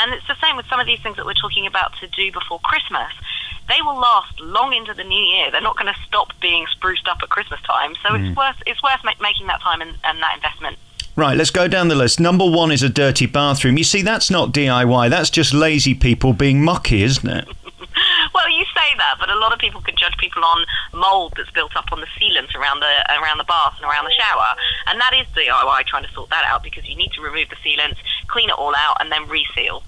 And it's the same with some of these things that we're talking about to do before Christmas. They will last long into the new year. They're not going to stop being spruced up at Christmas time. So it's worth making that time and that investment. Right, let's go down the list. Number 1 is a dirty bathroom. You see, that's not DIY. That's just lazy people being mucky, isn't it? Well, you say that, but a lot of people can judge people on mould that's built up on the sealant around the bath and around the shower. And that is DIY, trying to sort that out, because you need to remove the sealant, clean it all out, and then reseal.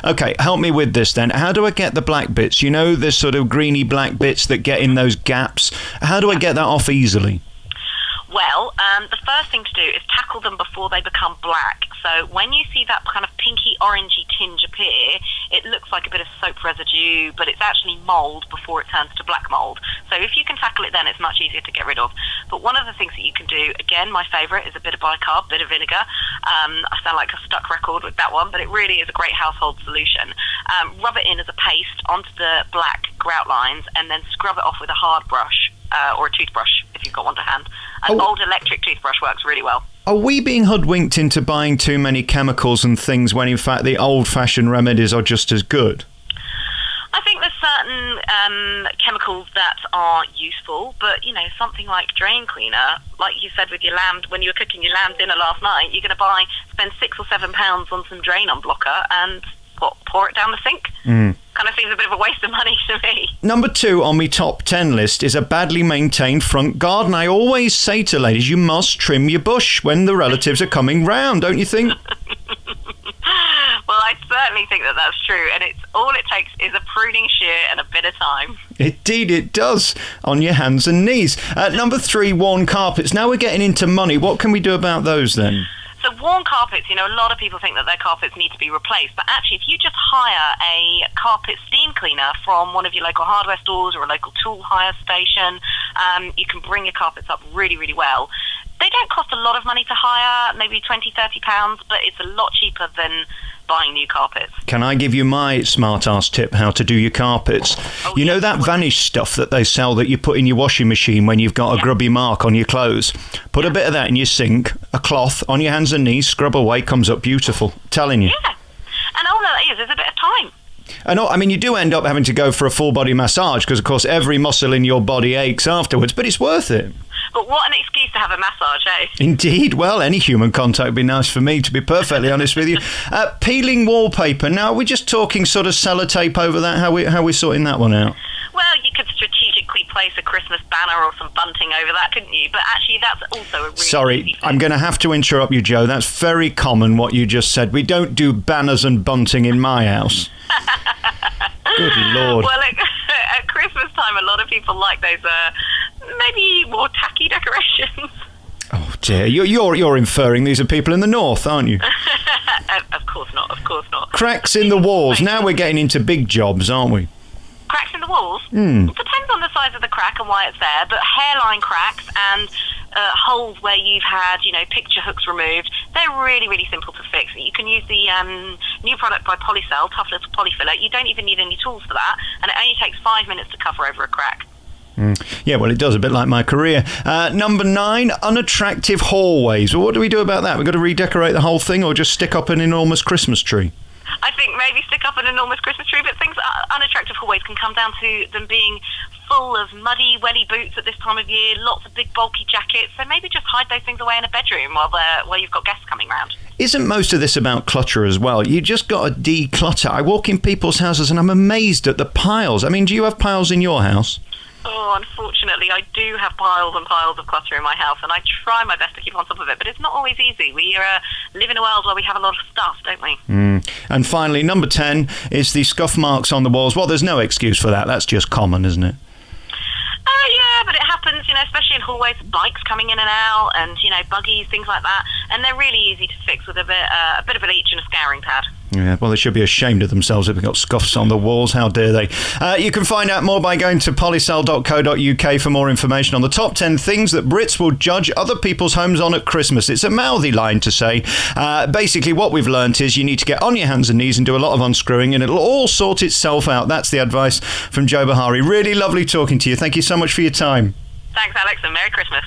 Okay, help me with this then. How do I get the black bits? You know, the sort of greeny black bits that get in those gaps. How do I get that off easily? Well, the first thing to do is tackle them before they become black. So when you see that kind of pinky orangey tinge appear, it looks like a bit of soap residue, but it's actually mould before it turns to black mould. So if you can tackle it then, it's much easier to get rid of. But one of the things that you can do, again, my favourite is a bit of bicarb, bit of vinegar. I sound like a stuck record with that one, but it really is a great household solution. Rub it in as a paste onto the black grout lines and then scrub it off with a hard brush. Or a toothbrush, if you've got one to hand. An old electric toothbrush works really well. Are we being hoodwinked into buying too many chemicals and things when, in fact, the old-fashioned remedies are just as good? I think there's certain chemicals that are useful, but, you know, something like drain cleaner, like you said with your lamb, when you were cooking your lamb dinner last night, you're going to spend £6 or £7 on some drain unblocker and, pour it down the sink? Kind of seems a bit of a waste of money to me. Number 2 on my top 10 list is a badly maintained front garden. I always say to ladies, you must trim your bush when the relatives are coming round, don't you think? Well, I certainly think that that's true, and all it takes is a pruning shear and a bit of time. Indeed it does, on your hands and knees. Number 3, worn carpets. Now we're getting into money. What can we do about those then? So worn carpets, you know, a lot of people think that their carpets need to be replaced, but actually if you just hire a carpet steam cleaner from one of your local hardware stores or a local tool hire station, you can bring your carpets up really, really well. They don't cost a lot of money to hire, maybe £20-30, but it's a lot cheaper than buying new carpets. Can I give you my smart-ass tip how to do your carpets? You know that vanish stuff that they sell that you put in your washing machine when you've got a grubby mark on your clothes? Put a bit of that in your sink, a cloth on your hands and knees, scrub away, comes up beautiful. Telling you. Yeah, and all that is a bit of time. And I mean, you do end up having to go for a full-body massage because, of course, every muscle in your body aches afterwards, but it's worth it. But what an excuse to have a massage, eh? Indeed. Well, any human contact would be nice for me, to be perfectly honest with you. Peeling wallpaper. Now, are we just talking sort of sellotape over that? How we sorting that one out? Well, you could strategically place a Christmas banner or some bunting over that, couldn't you? But actually, that's also a really Sorry, easy thing. I'm going to have to interrupt you, Joe. That's very common, what you just said. We don't do banners and bunting in my house. Good Lord. Well, at Christmas time, a lot of people like those maybe more tacky decorations. Oh dear, you're inferring these are people in the north, aren't you? Of course not. Cracks in the walls. Now we're getting into big jobs, aren't we? Cracks in the walls? It depends on the size of the crack and why it's there, but hairline cracks and holes where you've had, picture hooks removed, they're really, really simple to fix. You can use the new product by Polycell, Tough Little Polyfiller. You don't even need any tools for that, and it only takes 5 minutes to cover over a crack. Yeah, well, it does, a bit like my career. Number 9, unattractive hallways. Well, what do we do about that? We've got to redecorate the whole thing or just stick up an enormous Christmas tree? I think maybe stick up an enormous Christmas tree, but things unattractive hallways can come down to them being full of muddy, welly boots at this time of year, lots of big bulky jackets, so maybe just hide those things away in a bedroom while you've got guests coming round. Isn't most of this about clutter as well? You just got to declutter. I walk in people's houses and I'm amazed at the piles. I mean, do you have piles in your house? Oh, unfortunately, I do have piles and piles of clutter in my house, and I try my best to keep on top of it, but it's not always easy. We live in a world where we have a lot of stuff, don't we? And finally, number 10 is the scuff marks on the walls. Well, there's no excuse for that. That's just common, isn't it? Yeah, but it happens, especially in hallways, bikes coming in and out, and, buggies, things like that, and they're really easy to fix with a bit of bleach and a scouring pad. Yeah, well, they should be ashamed of themselves if they've got scuffs on the walls. How dare they? You can find out more by going to polycell.co.uk for more information on the top 10 things that Brits will judge other people's homes on at Christmas. It's a mouthy line to say. Basically, what we've learnt is you need to get on your hands and knees and do a lot of unscrewing, and it'll all sort itself out. That's the advice from Joe Behari. Really lovely talking to you. Thank you so much for your time. Thanks, Alex, and Merry Christmas.